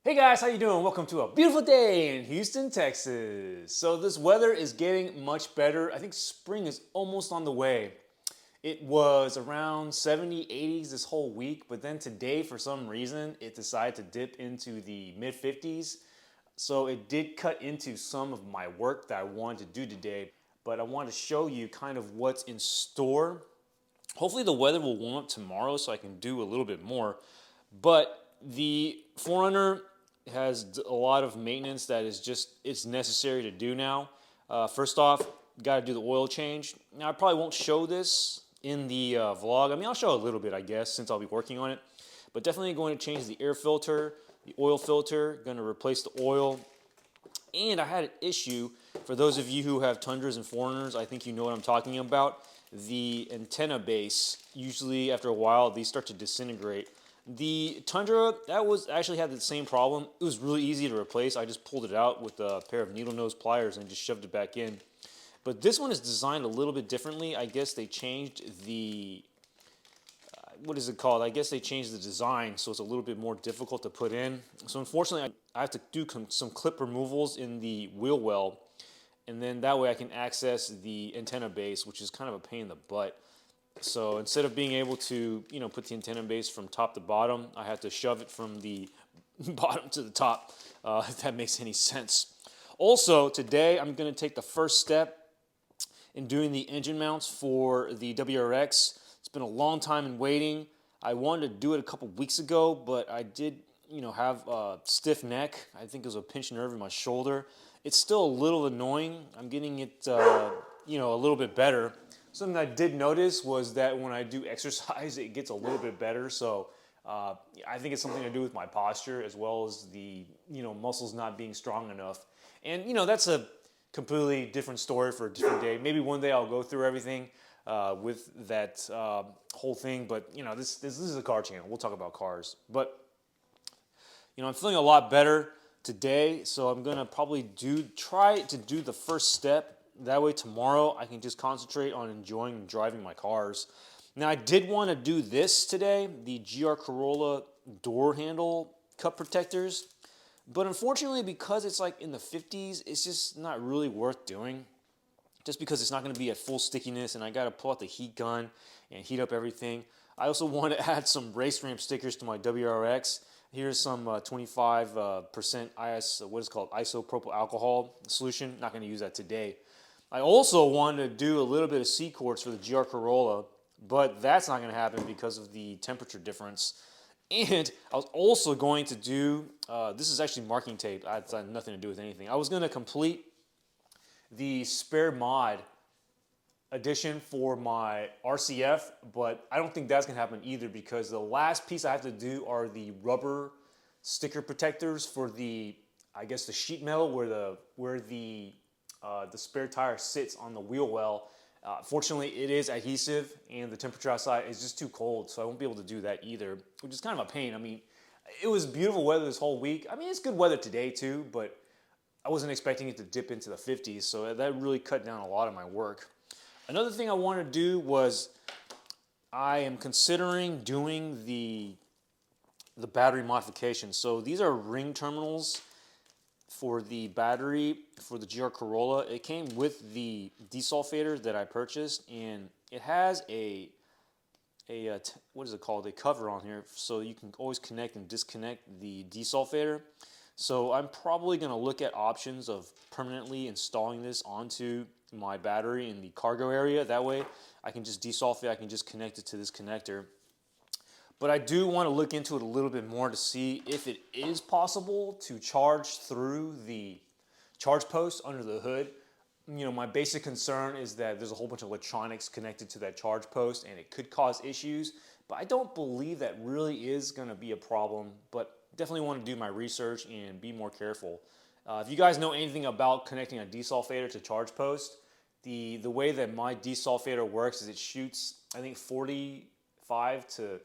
Hey guys, how you doing? Welcome to a beautiful day in Houston, Texas. So this weather is getting much better. I think spring is almost on the way. It was around 70, 80s this whole week, but then today for some reason it decided to dip into the mid 50s. So it did cut into some of my work that I wanted to do today, but I wanted to show you kind of what's in store. Hopefully the weather will warm up tomorrow so I can do a little bit more. But the 4runner has a lot of maintenance that is just it's necessary to do now. First off, got to do the oil change. Now I probably won't show this in the vlog. I mean, I'll show a little bit, I guess, since I'll be working on it. But definitely going to change the air filter, the oil filter. Going to replace the oil. And I had an issue. For those of you who have Tundras and 4runners, I think you know what I'm talking about. The antenna base, usually after a while, these start to disintegrate. The Tundra, that was actually had the same problem. It was really easy to replace. I just pulled it out with a pair of needle nose pliers and just shoved it back in. But this one is designed a little bit differently. I guess they changed the, what is it called? I guess they changed the design so it's a little bit more difficult to put in. So unfortunately, I have to do some clip removals in the wheel well. And then that way I can access the antenna base, which is kind of a pain in the butt. So instead of being able to, put the antenna base from top to bottom, I have to shove it from the bottom to the top, if that makes any sense. Also, today I'm going to take the first step in doing the engine mounts for the WRX. It's been a long time in waiting. I wanted to do it a couple weeks ago, but I did, have a stiff neck. I think it was a pinched nerve in my shoulder. It's still a little annoying. I'm getting it, a little bit better. Something I did notice was that when I do exercise, it gets a little bit better. So I think it's something to do with my posture as well as the muscles not being strong enough. And that's a completely different story for a different day. Maybe one day I'll go through everything with that whole thing. But this is a car channel. We'll talk about cars. But I'm feeling a lot better today, so I'm gonna probably try to do the first step. That way tomorrow I can just concentrate on enjoying and driving my cars. Now I did want to do this today, the GR Corolla door handle cup protectors, but unfortunately because it's like in the 50s, it's just not really worth doing. Just because it's not going to be at full stickiness and I got to pull out the heat gun and heat up everything. I also want to add some race ramp stickers to my WRX. Here's some 25% isopropyl alcohol solution. Not going to use that today. I also wanted to do a little bit of C-quartz for the GR Corolla, but that's not going to happen because of the temperature difference. And I was also going to do, this is actually marking tape. It's had nothing to do with anything. I was going to complete the spare mod edition for my RCF, but I don't think that's going to happen either because the last piece I have to do are the rubber sticker protectors for the, I guess the sheet metal where the spare tire sits on the wheel well. Fortunately, it is adhesive and the temperature outside is just too cold, so I won't be able to do that either, which is kind of a pain. I mean, it was beautiful weather this whole week. I mean, it's good weather today too, but I wasn't expecting it to dip into the 50s, so that really cut down a lot of my work. Another thing I wanted to do was I am considering doing the battery modification. So these are ring terminals for the battery for the GR Corolla. It came with the desulfator that I purchased, and it has a what is it called? A cover on here, so you can always connect and disconnect the desulfator. So I'm probably going to look at options of permanently installing this onto my battery in the cargo area. That way I can just desulfate, I can just connect it to this connector. But I do want to look into it a little bit more to see if it is possible to charge through the charge post under the hood. My basic concern is that there's a whole bunch of electronics connected to that charge post and it could cause issues, but I don't believe that really is going to be a problem, but definitely want to do my research and be more careful. If you guys know anything about connecting a desulfator to charge post, the way that my desulfator works is it shoots, I think 40 to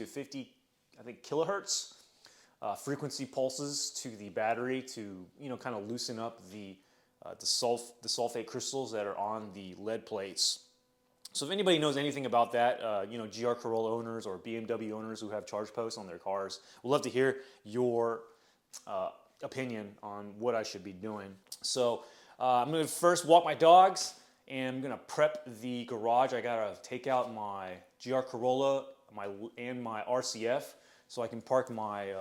50, I think kilohertz frequency pulses to the battery to kind of loosen up the sulfate crystals that are on the lead plates. So if anybody knows anything about that, GR Corolla owners or BMW owners who have charge posts on their cars, we'd love to hear your opinion on what I should be doing. So I'm gonna first walk my dogs, and I'm gonna prep the garage. I gotta take out my GR Corolla and my RCF so I can park my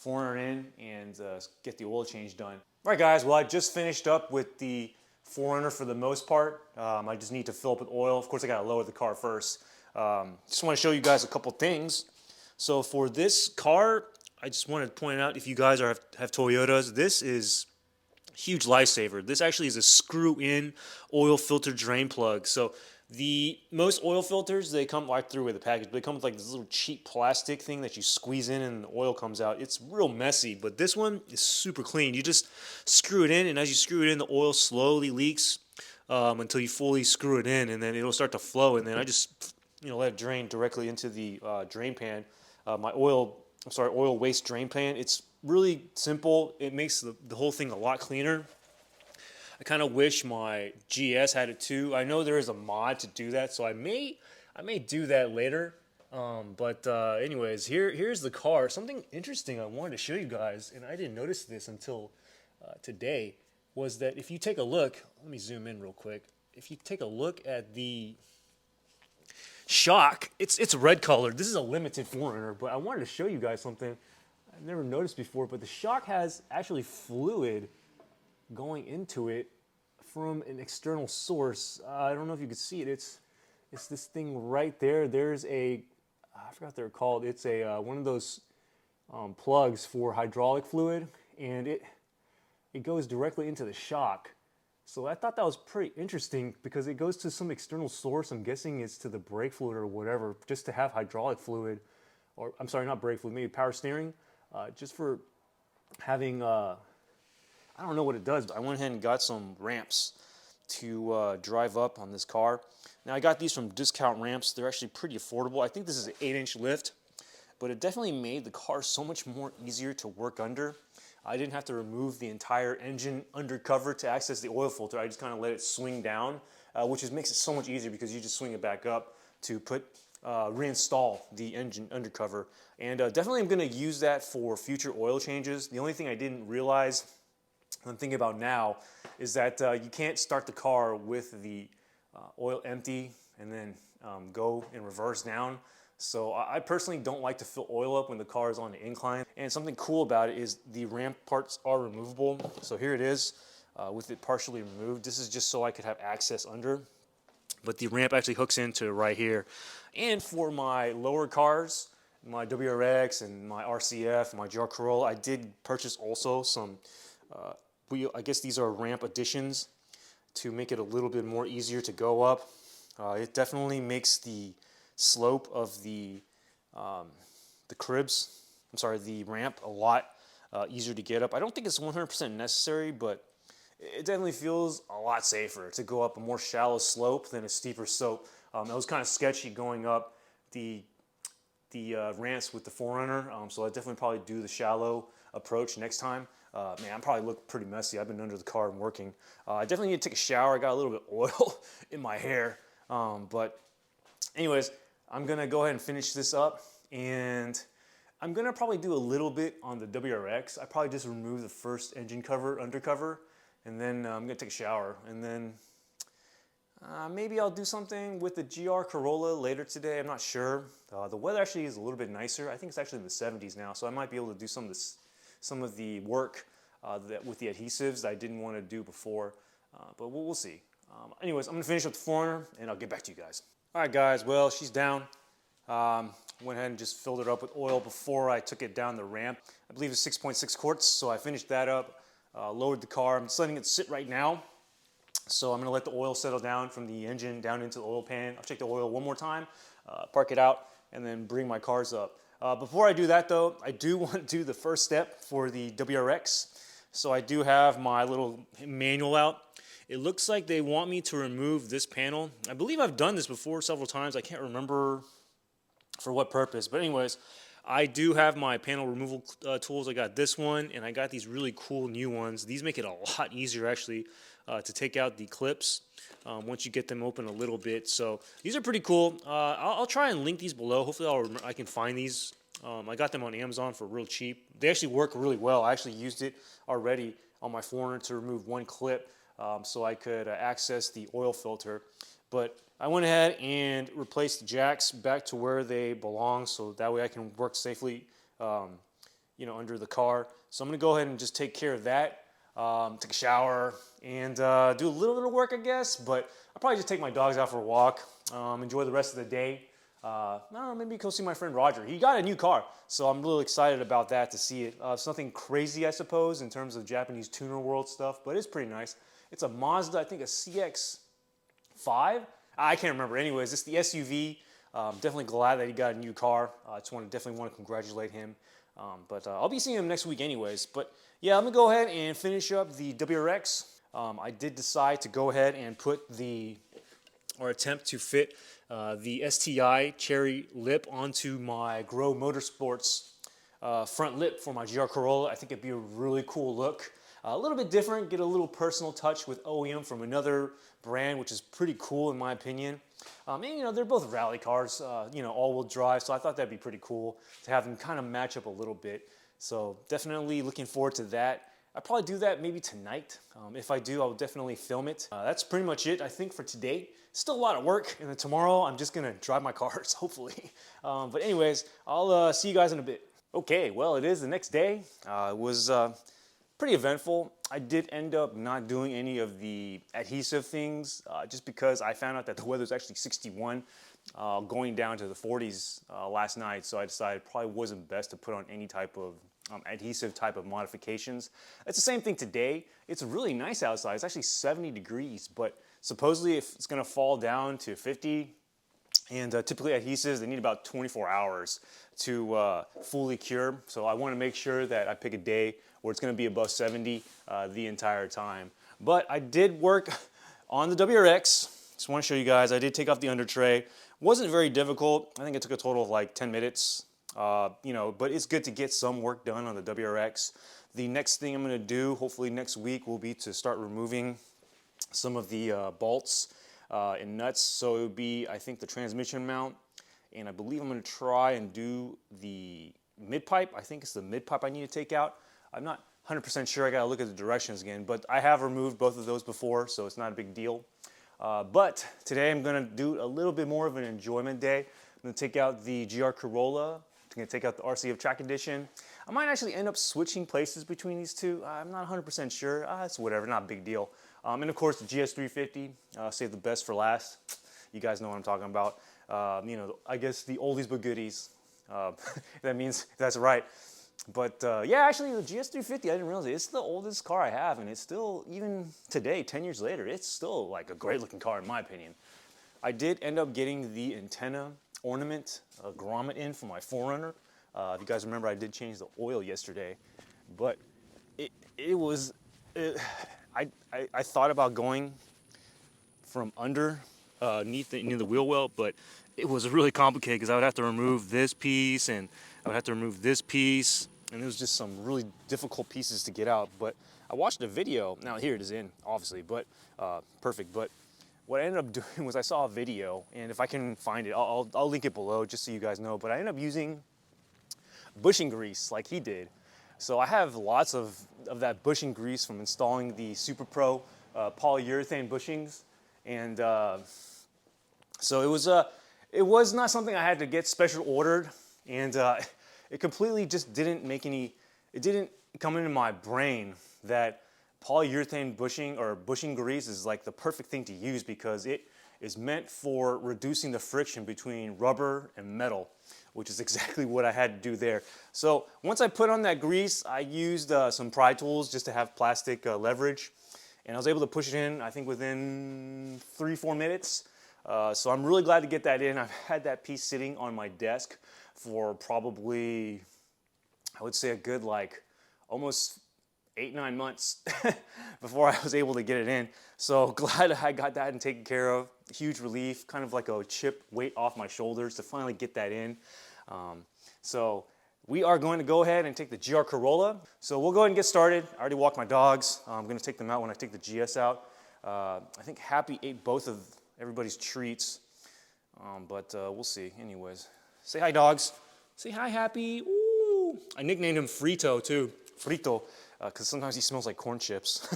4runner in and get the oil change done. All right, guys. Well, I just finished up with the 4runner for the most part. I just need to fill up with oil. Of course, I gotta lower the car first. Just want to show you guys a couple things. So for this car, I just wanted to point out, if you guys have Toyotas, this is a huge lifesaver. This actually is a screw-in oil filter drain plug. So the most oil filters, they come right through with a package, but they come with like this little cheap plastic thing that you squeeze in and the oil comes out. It's real messy, but this one is super clean. You just screw it in, and as you screw it in, the oil slowly leaks until you fully screw it in, and then it'll start to flow, and then I just let it drain directly into the drain pan. My oil waste drain pan. It's really simple. It makes the whole thing a lot cleaner. I kind of wish my GS had it too. I know there is a mod to do that, so I may do that later. Anyways, here's the car. Something interesting I wanted to show you guys, and I didn't notice this until today, was that if you take a look, let me zoom in real quick. If you take a look at the shock, it's red colored. This is a limited 4runner, but I wanted to show you guys something I've never noticed before. But the shock has actually fluid going into it from an external source. I don't know if you can see it. It's this thing right there. There's I forgot what they're called. It's a one of those plugs for hydraulic fluid, and it goes directly into the shock. So I thought that was pretty interesting because it goes to some external source. I'm guessing it's to the brake fluid or whatever, just to have hydraulic fluid, or I'm sorry, not brake fluid, maybe power steering, just for having, I don't know what it does, but I went ahead and got some ramps to drive up on this car. Now I got these from Discount Ramps. They're actually pretty affordable. I think this is an 8-inch lift, but it definitely made the car so much more easier to work under. I didn't have to remove the entire engine undercover to access the oil filter. I just kind of let it swing down, which makes it so much easier because you just swing it back up to reinstall the engine undercover. And definitely I'm going to use that for future oil changes. The only thing I didn't realize, I'm thinking about now, is that you can't start the car with the oil empty and then go in reverse down. So I personally don't like to fill oil up when the car is on the incline. And something cool about it is the ramp parts are removable. So here it is with it partially removed. This is just so I could have access under. But the ramp actually hooks into right here. And for my lower cars, my WRX and my RCF, my GR Corolla, I did purchase also some, I guess these are ramp additions to make it a little bit more easier to go up. It definitely makes the slope of the ramp a lot easier to get up. I don't think it's 100% necessary, but it definitely feels a lot safer to go up a more shallow slope than a steeper slope. It was kind of sketchy going up the ramps with the 4runner, so I definitely probably do the shallow approach next time. Man, I probably look pretty messy. I've been under the car and working. I definitely need to take a shower. I got a little bit of oil in my hair, but anyways, I'm going to go ahead and finish this up, and I'm going to probably do a little bit on the WRX. I probably just remove the first engine cover, undercover, and then I'm going to take a shower, and then maybe I'll do something with the GR Corolla later today. I'm not sure. The weather actually is a little bit nicer. I think it's actually in the 70s now, so I might be able to do some of the work with the adhesives that I didn't want to do before, but we'll see. Anyways, I'm going to finish up the 4runner, and I'll get back to you guys. All right, guys, well, she's down. Went ahead and just filled it up with oil before I took it down the ramp. I believe it's 6.6 quarts, so I finished that up, lowered the car. I'm just letting it sit right now. So I'm going to let the oil settle down from the engine down into the oil pan. I'll check the oil one more time, park it out, and then bring my cars up. Before I do that, though, I do want to do the first step for the WRX. So I do have my little manual out. It looks like they want me to remove this panel. I believe I've done this before several times. I can't remember for what purpose. But anyways, I do have my panel removal tools. I got this one, and I got these really cool new ones. These make it a lot easier, actually, to take out the clips once you get them open a little bit. So these are pretty cool. I'll try and link these below. Hopefully I can find these I got them on Amazon for real cheap. They actually work really well. I actually used it already on my 4runner to remove one clip so I could access the oil filter. But I went ahead and replaced the jacks back to where they belong so that way I can work safely under the car. So I'm going to go ahead and just take care of that, take a shower, and do a little bit of work, I guess. But I'll probably just take my dogs out for a walk, enjoy the rest of the day. I don't know, maybe go see my friend Roger. He got a new car, so I'm really excited about that to see it. It's nothing crazy, I suppose, in terms of Japanese tuner world stuff, but it's pretty nice. It's a Mazda, I think a CX-5? I can't remember. Anyways, it's the SUV. Definitely glad that he got a new car. I just definitely want to congratulate him. But I'll be seeing him next week anyways. But yeah, I'm going to go ahead and finish up the WRX. I did decide to go ahead and attempt to fit the STI cherry lip onto my Grow Motorsports front lip for my GR Corolla. I think it'd be a really cool look. A little bit different, get a little personal touch with OEM from another brand, which is pretty cool in my opinion. And they're both rally cars, all-wheel drive, so I thought that'd be pretty cool to have them kind of match up a little bit. So definitely looking forward to that. I'll probably do that maybe tonight. If I do, I'll definitely film it. That's pretty much it, I think, for today. Still a lot of work, and then tomorrow I'm just gonna drive my cars, hopefully. But anyways, I'll see you guys in a bit. Okay, well, it is the next day. It was pretty eventful. I did end up not doing any of the adhesive things just because I found out that the weather's actually 61, going down to the 40s last night. So I decided it probably wasn't best to put on any type of adhesive type of modifications. It's the same thing today. It's really nice outside. It's actually 70 degrees, but supposedly if it's gonna fall down to 50, and typically adhesives, they need about 24 hours to fully cure. So I want to make sure that I pick a day where it's going to be above 70 the entire time. But I did work on the WRX. Just want to show you guys. I did take off the under tray. Wasn't very difficult. I think it took a total of like 10 minutes. But it's good to get some work done on the WRX. The next thing I'm going to do, hopefully next week, will be to start removing some of the bolts and nuts. So it would be, I think, the transmission mount, and I believe I'm going to try and do the mid pipe. I think it's the mid pipe I need to take out. I'm not 100% sure. I got to look at the directions again, but I have removed both of those before, so it's not a big deal. But today I'm going to do a little bit more of an enjoyment day. I'm going to take out the GR Corolla. I'm going to take out the RCF Track Edition. I might actually end up switching places between these two. I'm not 100% sure. It's whatever, not a big deal. And of course the GS350, save the best for last. You guys know what I'm talking about. I guess the oldies but goodies. That means that's right. But yeah, actually the GS350, I didn't realize it's the oldest car I have, and it's still, even today, 10 years later, it's still like a great looking car in my opinion. I did end up getting the antenna ornament grommet in for my 4runner. If you guys remember, I did change the oil yesterday, but I thought about going from underneath the wheel well, but it was really complicated because I would have to remove this piece and I would have to remove this piece, and it was just some really difficult pieces to get out. But I watched a video. Now here it is in, obviously, but perfect. But what I ended up doing was I saw a video, and if I can find it, I'll link it below just so you guys know. But I ended up using bushing grease like he did. So I have lots of that bushing grease from installing the Super Pro polyurethane bushings, and so it was not something I had to get special ordered, and it completely just didn't come into my brain that polyurethane bushing or bushing grease is like the perfect thing to use because it is meant for reducing the friction between rubber and metal, which is exactly what I had to do there. So once I put on that grease, I used some pry tools just to have plastic leverage, and I was able to push it in, I think within 3-4 minutes. So I'm really glad to get that in. I've had that piece sitting on my desk for probably, I would say a good like almost 8-9 months before I was able to get it in. So glad I got that and taken care of. Huge relief, kind of like a chip weight off my shoulders to finally get that in. So we are going to go ahead and take the GR Corolla. So we'll go ahead and get started. I already walked my dogs. I'm going to take them out when I take the GS out. I think Happy ate both of everybody's treats, but we'll see. Anyways, say hi, dogs. Say hi, Happy. Ooh. I nicknamed him Frito too. Frito, because sometimes he smells like corn chips.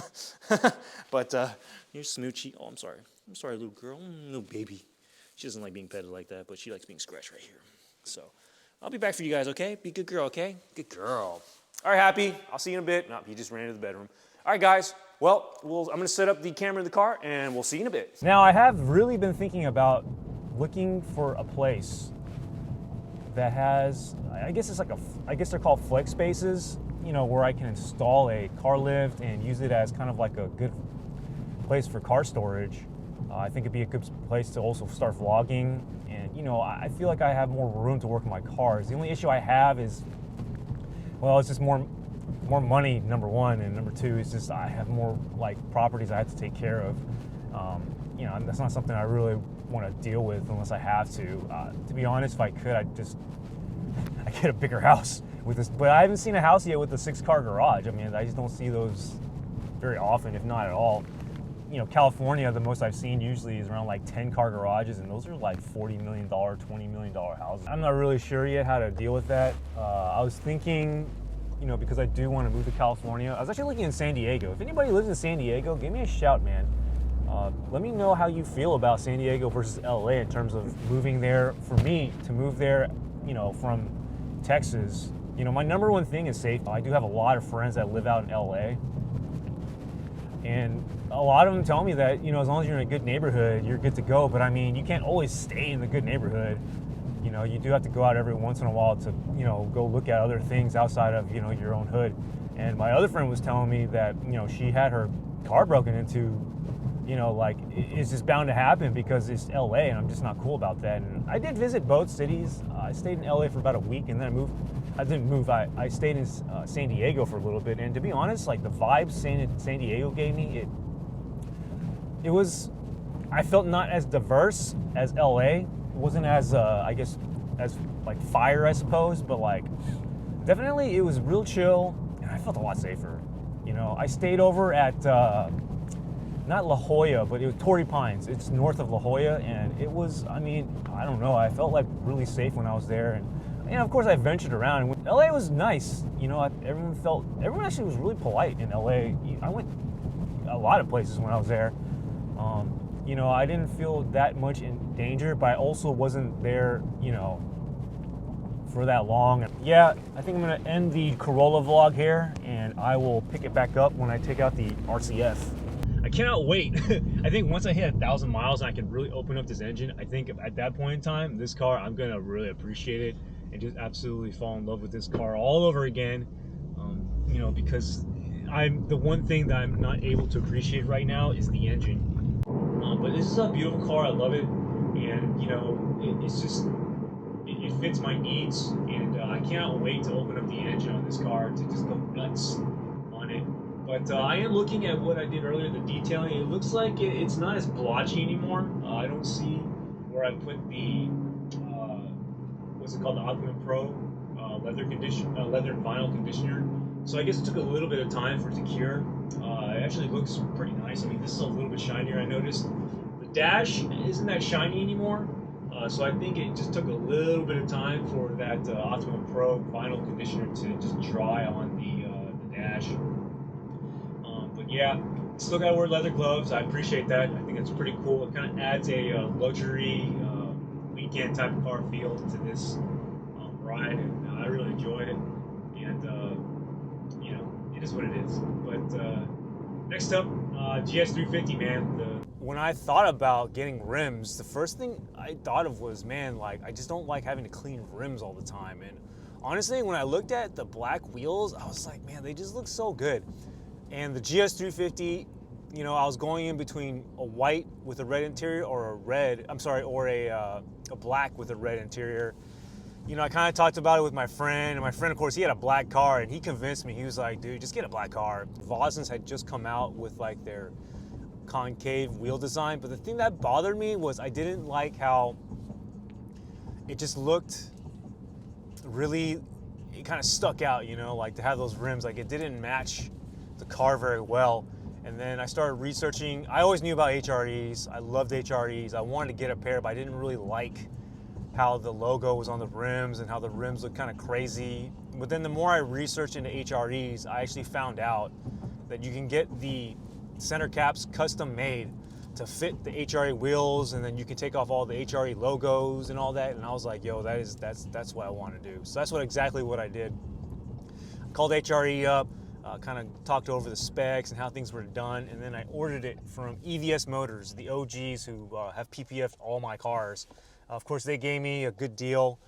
But here's Smoochie. Oh, I'm sorry. I'm sorry, little girl. Little baby. She doesn't like being petted like that, but she likes being scratched right here. So I'll be back for you guys, okay? Be a good girl, okay? Good girl. All right, Happy. I'll see you in a bit. Nope, he just ran into the bedroom. All right, guys. Well, I'm going to set up the camera in the car, and we'll see you in a bit. Now, I have really been thinking about looking for a place that has, I guess they're called flex spaces, you know, where I can install a car lift and use it as kind of like a good place for car storage. I think it'd be a good place to also start vlogging, and you know, I feel like I have more room to work on my cars. The only issue I have is, well, it's just more money, number one, and number two is just I have more like properties I have to take care of. You know, that's not something I really want to deal with unless I have to. To be honest, if I could, I'd get a bigger house with this. But I haven't seen a house yet with a 6-car garage. I mean, I just don't see those very often, if not at all. You know, California, the most I've seen usually is around like 10-car garages, and those are like $40 million, $20 million houses. I'm not really sure yet how to deal with that. I was thinking, you know, because I do want to move to California. I was actually looking in San Diego. If anybody lives in San Diego, give me a shout, man. Let me know how you feel about San Diego versus LA in terms of moving there. For me to move there, you know, from Texas, you know, my number one thing is safety. I do have a lot of friends that live out in LA, and a lot of them tell me that, you know, as long as you're in a good neighborhood, you're good to go. But I mean, you can't always stay in the good neighborhood. You know, you do have to go out every once in a while to, you know, go look at other things outside of, you know, your own hood. And my other friend was telling me that, you know, she had her car broken into. You know, like, it's just bound to happen because it's LA, and I'm just not cool about that. And I did visit both cities. I stayed in LA for about a week, and then I moved. I didn't move. I stayed in San Diego for a little bit. And to be honest, like, the vibes San Diego gave me, it was, I felt not as diverse as LA. It wasn't as, I guess, as like fire, I suppose, but like, definitely it was real chill, and I felt a lot safer. You know, I stayed over at, not La Jolla, but it was Torrey Pines. It's north of La Jolla, and it was, I mean, I don't know, I felt like really safe when I was there. And of course I ventured around, and LA was nice. You know, everyone actually was really polite in LA. I went a lot of places when I was there. You know, I didn't feel that much in danger, but I also wasn't there, you know, for that long. Yeah, I think I'm gonna end the Corolla vlog here, and I will pick it back up when I take out the RCF. I cannot wait. I think once I hit 1,000 miles and I can really open up this engine, I think at that point in time, this car, I'm gonna really appreciate it and just absolutely fall in love with this car all over again. You know, because the one thing that I'm not able to appreciate right now is the engine. But this is a beautiful car, I love it. And you know, it fits my needs, and I cannot wait to open up the engine on this car to just go nuts on it. But I am looking at what I did earlier, the detailing. It looks like it's not as blotchy anymore. I don't see where I put the, what's it called, the Aquaman Pro leather and vinyl conditioner. So I guess it took a little bit of time for it to cure. It actually looks pretty nice. I mean, this is a little bit shinier. I noticed the dash isn't that shiny anymore. So I think it just took a little bit of time for that Optimum Pro vinyl conditioner to just dry on the dash. But yeah, still gotta wear leather gloves. I appreciate that. I think it's pretty cool. It kind of adds a luxury weekend type of car feel to this ride, and I really enjoy it. And you know, it is what it is. But next up, GS350, man. When I thought about getting rims, the first thing I thought of was, man, like, I just don't like having to clean rims all the time. And honestly, when I looked at the black wheels, I was like, man, they just look so good. And the GS350, you know, I was going in between a white with a red interior or a black with a red interior. You know, I kind of talked about it with my friend, and my friend, of course, he had a black car, and he convinced me. He was like, dude, just get a black car. Vosens had just come out with like their concave wheel design, but the thing that bothered me was I didn't like how it just looked really, it kind of stuck out, you know, like to have those rims, like it didn't match the car very well. And then I started researching. I always knew about HREs. I loved HREs. I wanted to get a pair, but I didn't really like how the logo was on the rims and how the rims look kind of crazy. But then the more I researched into HREs, I actually found out that you can get the center caps custom made to fit the HRE wheels, and then you can take off all the HRE logos and all that. And I was like, yo, that's what I want to do. So that's exactly what I did. I called HRE up, kind of talked over the specs and how things were done, and then I ordered it from EVS Motors, the OGs who have PPF'd all my cars. Of course, they gave me a good deal,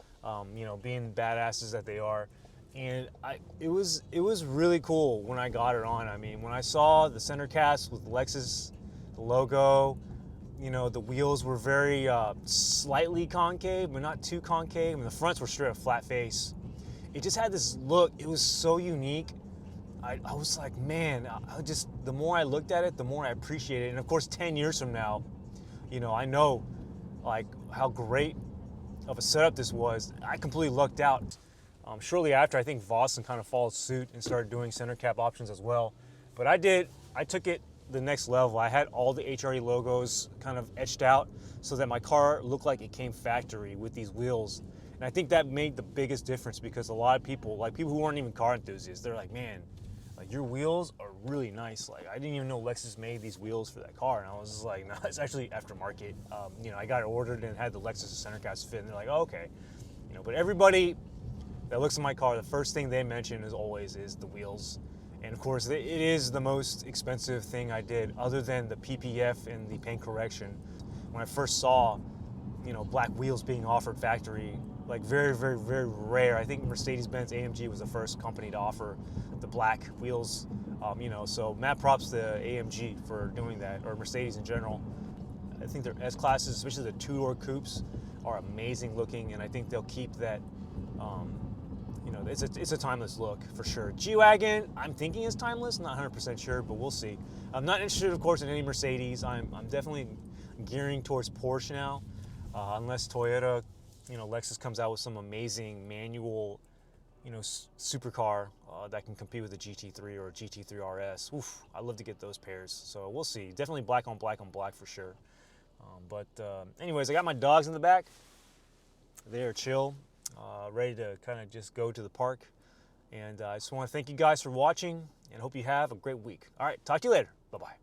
you know, being badasses that they are. And it was really cool when I got it on. I mean, when I saw the center caps with Lexus, the logo, you know, the wheels were very slightly concave, but not too concave, and the fronts were straight up flat face. It just had this look. It was so unique. I was like, man, the more I looked at it, the more I appreciated it. And of course, 10 years from now, you know, I know like how great of a setup this was. I completely lucked out. Shortly after, I think Vossen kind of followed suit and started doing center cap options as well. But I took it the next level. I had all the HRE logos kind of etched out so that my car looked like it came factory with these wheels. And I think that made the biggest difference, because a lot of people, like people who weren't even car enthusiasts, they're like, man, like your wheels are really nice. Like I didn't even know Lexus made these wheels for that car. And I was just like, no, it's actually aftermarket. You know, I got it ordered and had the Lexus center caps fit, and they're like, oh, okay. You know, but everybody that looks at my car, the first thing they mention is the wheels. And of course, it is the most expensive thing I did, other than the PPF and the paint correction. When I first saw, you know, black wheels being offered factory, like very, very, very rare. I think Mercedes-Benz AMG was the first company to offer the black wheels. You know, so mad props to AMG for doing that, or Mercedes in general. I think their S-classes, especially the two-door coupes, are amazing looking, and I think they'll keep that. You know, it's a timeless look for sure. G-Wagon, I'm thinking is timeless, not 100% sure, but we'll see. I'm not interested, of course, in any Mercedes. I'm definitely gearing towards Porsche now, unless Toyota, you know, Lexus comes out with some amazing manual, you know, supercar that can compete with a GT3 or a GT3 RS. Oof, I'd love to get those pairs. So we'll see. Definitely black on black for sure. Anyways, I got my dogs in the back. They are chill. Ready to kind of just go to the park. And I just want to thank you guys for watching, and hope you have a great week. All right, talk to you later. Bye-bye.